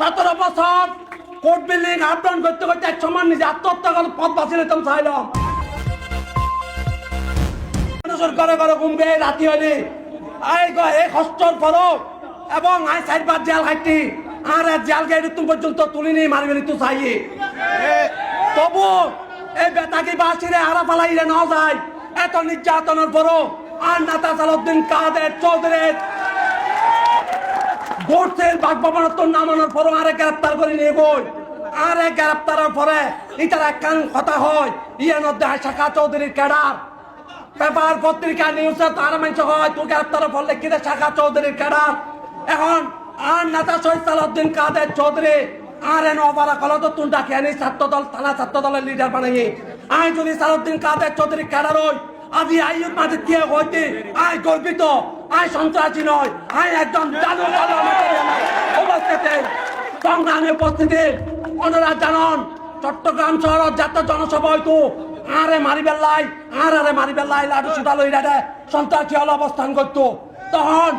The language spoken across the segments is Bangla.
17 বছর কোর্ট বিল্ডিং আপডাউন করতে করতে এক সময় নিজে আত্মহত্যা করে পথ বাঁচিয়ে নিতাম চাইলাম। ঘরে ঘরে ঘুমবে রাতি হইলে এই কষ্টর ফরক এবং আই সাইডবার জেল খাইটি আর জেল গাইড তুমি পর্যন্ত তুলিনি মারবেনি তো চাই তবু এই বেতাকি বাসিরে হারা পালাইলে না যায় এত নির্যাতনের পরও আর নেতা সালাউদ্দিন কাদের চৌধুরী গোডসের বাগবাবনত্ব নামানোর পরও আরে গ্রেপ্তার করে নিয়ে বই আরে গ্রেপ্তারের পরে এটার একখান কথা হয় ইয়ার মধ্যে শাখা চৌধুরীর ক্যাডার পেপার পত্রিকা নিউজে তার মানুষ হয় তুই গ্রেপ্তারের ফলে কিনে শাখা চৌধুরীর ক্যাডার এখন আর নেতা শহীদ সালাউদ্দিন কাদের চৌধুরী আর এন অপারা কল তো তুই ডাকে আনি ছাত্রদল থানা ছাত্রদলের লিডার বানাই আই যদি সালাউদ্দিন কাদের চৌধুরী ক্যাডার হই আজি আইয়ুব মাঝে দিয়ে হইতে আই গর্বিত আই সন্ত্রাসী নয় আই একজন জানো অবস্থাতে সংগ্রামে উপস্থিতি ওনারা জানন চট্টগ্রাম শহর যাত্রা জনসভা হইতো আরে মারিবেল্লাই আরে মারিবেল্লাই লাঠি সুতা লই রে সন্ত্রাসী হল অবস্থান করতো তখন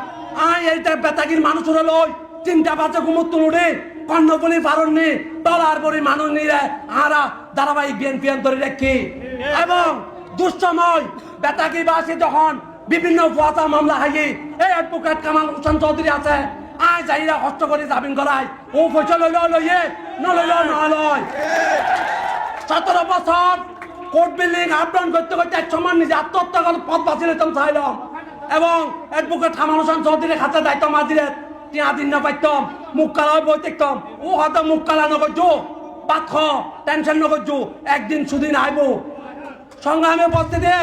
আই এইটা বেতাগির মানুষের লই চিন্তা বাজে ঘুমত তুলুনি কর্ণপুলি পারননি ডলার বড়ি মানুষ নিয়ে আরা ধারাবাহিক বিএনপি ধরে রাখি এবং দুঃসময় বেতাগিবাসী যখন বিভিন্ন ভুয়া মামলা হাই এই অ্যাডভোকেট কামাল হোসেন চৌধুরী আছে আয় যাইরা কষ্ট করে জামিন করায় ও পয়সা লইল লইয়ে নলইল নলয় 17 বছর কোর্ট বিল্ডিং আপডাউন করতে করতে এক সময় নিজে আত্মহত্যা করে পথ বাঁচিয়ে নিতাম চাইলাম এবং অ্যাডভোকেট কামাল হোসেন চৌধুরীর হাতে দায়িত্ব মাঝিরে দিন না পাইতাম মুখ কালা বই দেখতাম ও হয়তো মুখ কালা নগরজু পাখ টেনশন নগরজু একদিন সুদিন আইব সংগ্রামে উপস্থিতি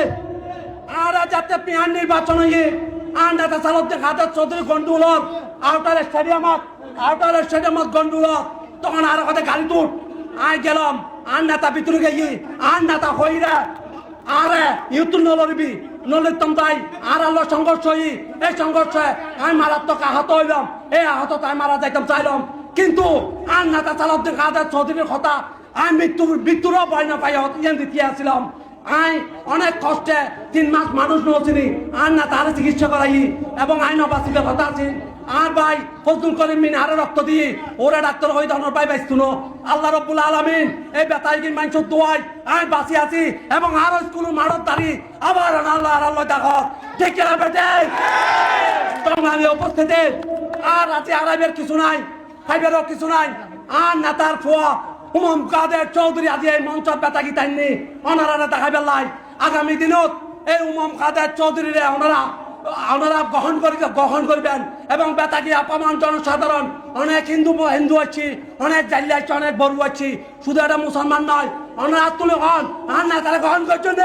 আর যাতে পিয়ার নির্বাচন হয়ে আর নেতা সালাউদ্দিন কাদের চৌধুরী গন্ডুলত আউটার স্টেডিয়ামত গন্ডুলত তখন আর কথা গাড়ি তুট আই গেলাম আর নেতা ভিতরে গিয়ে আর নেতা হইরা আরে ইউতু নলরিবি নলিতম তাই আর আল্লাহ সংঘর্ষ হই এই সংঘর্ষে আমি মারাত্মক আহত হইলাম এই আহত তাই মারা যাইতাম চাইলাম কিন্তু আর নেতা সালাউদ্দিন কাদের চৌধুরীর কথা আমি মৃত্যুরও ভয় না পাই দিতে আসছিলাম আই অনেক কষ্টে 3 মাস মানুষ নছিনি আর না তার চিকিৎসা করাই এবং আইন বাঁচিতে কথা আছে আর ভাই ফজলুল করিম মিন আরো রক্ত দিয়ে ওরা ডাক্তার হয়ে ধরনের ভাই বাইস্তুনো আল্লাহ রব্বুল আলামিন এই বেতাইগিন মানুষের দোয়াই আমি বাঁচি আছি এবং আরো স্কুল মারত দাঁড়ি আবার আল্লাহ দেখো ঠিক না বেটে সংগ্রামী উপস্থিতি আর আছে আড়াইবের কিছু নাই ফাইবেরও কিছু নাই আর নেতার ফোয়া উমম কাদের চৌধুরী আজি এই মঞ্চ বেতাগি টাইনি ওনারা দেখাই পেলাই আগামী দিনত এই উমম কাদের চৌধুরীরে ওনারা গ্রহণ করবেন এবং বেতাগি আপামান জনসাধারণ অনেক হিন্দু আছি অনেক জাল্লি আছি অনেক বড় আছি শুধু এটা মুসলমান নয় ওনারা তুলে হন আর না তারা গ্রহণ করছেন